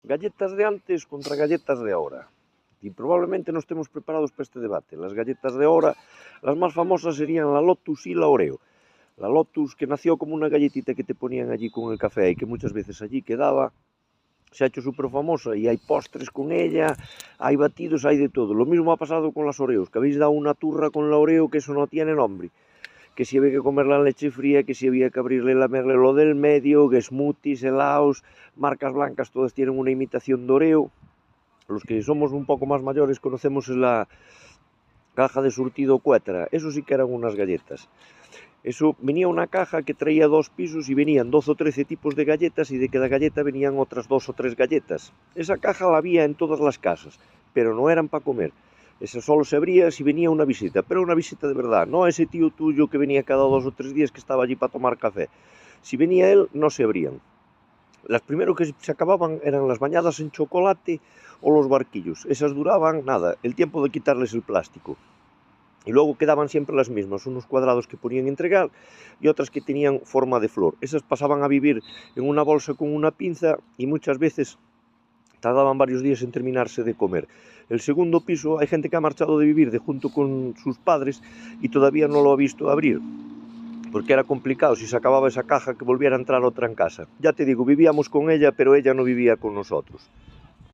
Galletas de antes contra galletas de ahora. Y probablemente no estemos preparados para este debate. Las galletas de ahora, las más famosas serían la Lotus y la Oreo. La Lotus, que nació como una galletita que te ponían allí con el café y que muchas veces allí quedaba, se ha hecho súper famosa y hay postres con ella, hay batidos, hay de todo. Lo mismo ha pasado con las Oreos, que habéis dado una turra con la Oreo que eso no tiene nombre. Que si había que comerla en leche fría, que si había que abrirle, lamerle lo del medio, que smoothies, helados, marcas blancas, todas tienen una imitación de Oreo. Los que somos un poco más mayores conocemos la caja de surtido Cuetra, eso sí que eran unas galletas. Eso venía una caja que traía 2 pisos y venían 12 o 13 tipos de galletas y de cada galleta venían otras 2 o 3 galletas. Esa caja la había en todas las casas, pero no eran para comer. Esa solo se abría si venía una visita, pero una visita de verdad, no ese tío tuyo que venía cada 2 o 3 días que estaba allí para tomar café. Si venía él, no se abrían. Las primeras que se acababan eran las bañadas en chocolate o los barquillos. Esas duraban nada, el tiempo de quitarles el plástico. Y luego quedaban siempre las mismas, unos cuadrados que ponían entregar y otras que tenían forma de flor. Esas pasaban a vivir en una bolsa con una pinza y muchas veces tardaban varios días en terminarse de comer. El segundo piso hay gente que ha marchado de vivir de junto con sus padres y todavía no lo ha visto abrir, porque era complicado si se acababa esa caja que volviera a entrar otra en casa. Ya te digo, vivíamos con ella, pero ella no vivía con nosotros.